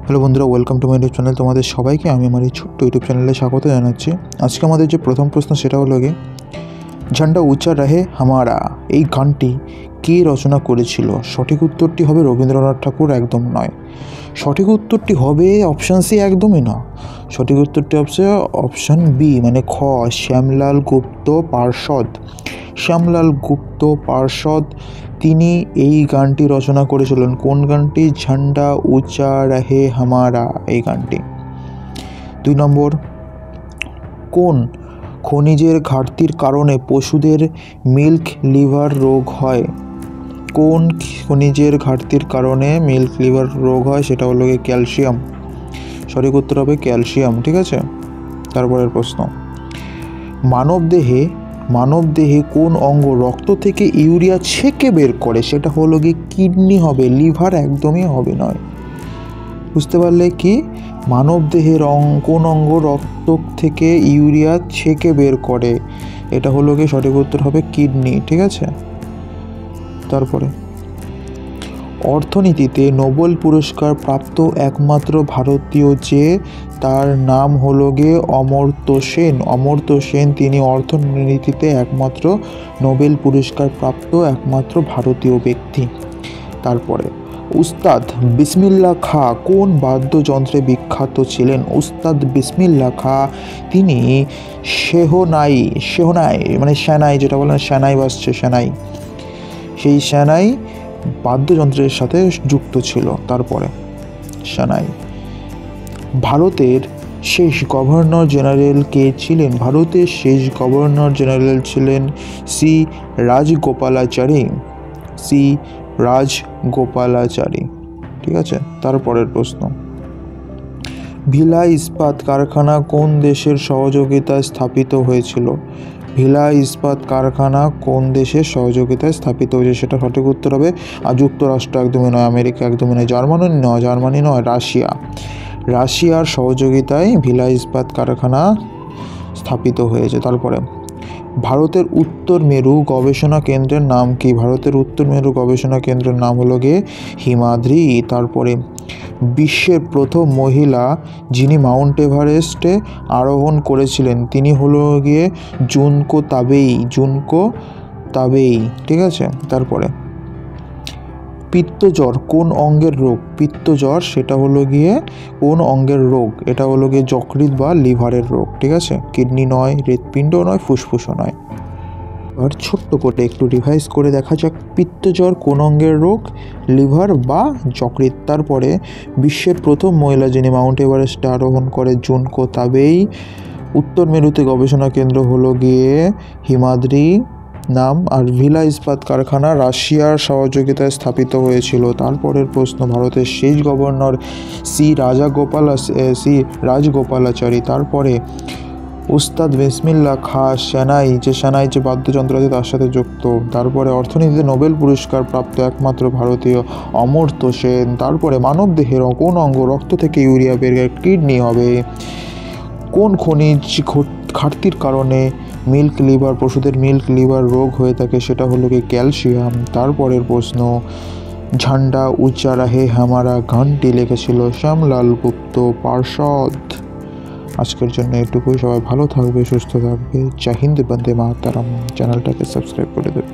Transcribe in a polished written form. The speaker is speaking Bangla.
হ্যালো বন্ধুরা, welcome to my YouTube channel. তোমাদের সবাইকে আমি আমার এই ছোট্ট ইউটিউব চ্যানেলে স্বাগত জানাচ্ছি। আজকে আমাদের যে প্রথম প্রশ্ন সেটা হলো গিয়ে ঝান্ডা উঁচা রহে হামারা এই গানটি কে রচনা করেছিল? সঠিক উত্তরটি হবে রবীন্দ্রনাথ ঠাকুর, একদম নয়। সঠিক উত্তরটি হবে অপশান সি, একদমই না। সঠিক উত্তরটি হচ্ছে অপশান বি মানে খ, শ্যামলাল গুপ্ত পার্ষদ। শ্যামলাল গুপ্ত পার্ষদ তিনি এই গানটি রচনা করেছিলেন। কোন গানটি? ঝান্ডা উঁচা রহে হামারা এই গানটি। 2 নম্বর, কোন খনিজের ঘাটতির কারণে পশুদের মিল্ক লিভার রোগ হয়? কোন খনিজের ঘাটতির কারণে মিল্ক লিভার রোগ হয়? সেটা হলো গিয়ে ক্যালসিয়াম। সঠিক উত্তর হবে ক্যালসিয়াম। ঠিক আছে, তারপরের প্রশ্ন, মানবদেহে কোন অঙ্গ রক্ত থেকে ইউরিয়া ছেঁকে বের করে? সেটা হলো গিয়ে কিডনি হবে, লিভার একদমই হবে নয়। বুঝতে পারলে কি? মানবদেহের কোন অঙ্গ রক্ত থেকে ইউরিয়া ছেঁকে বের করে? এটা হলো গিয়ে সঠিক উত্তর হবে কিডনি। ঠিক আছে, তারপরে অর্থনীতিতে নোবেল পুরস্কার প্রাপ্ত একমাত্র ভারতীয় যে, তার নাম হলো গিয়ে অমর্ত্য সেন। অমর্ত্য সেন তিনি অর্থনীতিতে একমাত্র নোবেল পুরস্কার প্রাপ্ত একমাত্র ভারতীয় ব্যক্তি। তারপরে উস্তাদ বিসমিল্লাহ খাঁ কোন বাদ্যযন্ত্রে বিখ্যাত ছিলেন? উস্তাদ বিসমিল্লাহ খাঁ তিনি সেহনাই মানে সেনাই, যেটা বলেন সেনাই বাজছে, সেনাই, সেই সেনাই বাদ্যযন্ত্রের সাথে যুক্ত ছিল। তারপরে সেনাই। ভারতের শেষ গভর্নর জেনারেল কে ছিলেন? ভারতের শেষ গভর্নর জেনারেল ছিলেন সি রাজগোপালাচারী। ঠিক আছে, তারপরের প্রশ্ন, ভিলাই ইস্পাত কারখানা কোন দেশের সহযোগিতায় স্থাপিত হয়েছিল? ভিলাই ইস্পাত কারখানা কোন দেশের সহযোগিতায় স্থাপিত হয়েছে? সেটা সঠিক উত্তর হবে যুক্তরাষ্ট্র, একদমই নয়। আমেরিকা, একদমই নয়। জার্মানি নয়, রাশিয়ার সহযোগিতায় ভিলাই ইস্পাত কারখানা স্থাপিত হয়েছে। তারপরে ভারতের উত্তর মেরু গবেষণা কেন্দ্রের নাম কি? ভারতের উত্তর মেরু গবেষণা কেন্দ্রের নাম হলো গিয়ে হিমাদ্রি। তারপরে বিশ্বের প্রথম মহিলা যিনি মাউন্ট এভারেস্টে আরোহণ করেছিলেন তিনি হলো গিয়ে জুনকো তাবেই। ঠিক আছে, তারপরে পিত্তজ্বর কোন অঙ্গের রোগ? পিত্তজ্বর সেটা হলো গিয়ে কোন অঙ্গের রোগ? এটা হলো গিয়ে যকৃৎ বা লিভারের রোগ। ঠিক আছে, কিডনি নয়, হৃৎপিণ্ড নয়, ফুসফুসও নয়। আর ছোট্ট করে একটু রিভাইজ করে দেখা যাক, পিত্তজ্বর কোন অঙ্গের রোগ? লিভার বা যকৃৎ। তারপরে বিশ্বের প্রথম মহিলা যিনি মাউন্ট এভারেস্টে আরোহণ করে জুনকো তাবেই। উত্তর মেরুতে গবেষণা কেন্দ্র হলো গিয়ে হিমাদ্রি নাম। আর ভিলাই ইস্পাত কারখানা রাশিয়ার সহযোগিতায় স্থাপিত হয়েছিল। তারপরের প্রশ্ন, ভারতের শেষ গভর্নর সি রাজগোপালাচারী। তারপরে উস্তাদ বিসমিল্লাহ খাঁ সেনাই যে বাদ্যযন্ত্র আছে তার সাথে যুক্ত। তারপরে অর্থনীতিতে নোবেল পুরস্কার প্রাপ্ত একমাত্র ভারতীয় অমর্ত্য সেন। তারপরে মানবদেহের কোন অঙ্গ রক্ত থেকে ইউরিয়া বের করে? কিডনি হবে। কোন খনিজ ঘাটতির কারণে পশুদের মিল্ক লিভার রোগ হয়ে থাকে? সেটা হলো কি ক্যালসিয়াম। তারপরের প্রশ্ন, ঝান্ডা উঁচা রহে হামারা গানটি লিখেছিল শ্যামলাল গুপ্ত পার্ষদ। আজকের জন্য এটুকুই। সবাই ভালো থাকবে, সুস্থ থাকবে। জয় হিন্দ, বন্দে মাতরম। চ্যানেলটাকে সাবস্ক্রাইব করে দেবে।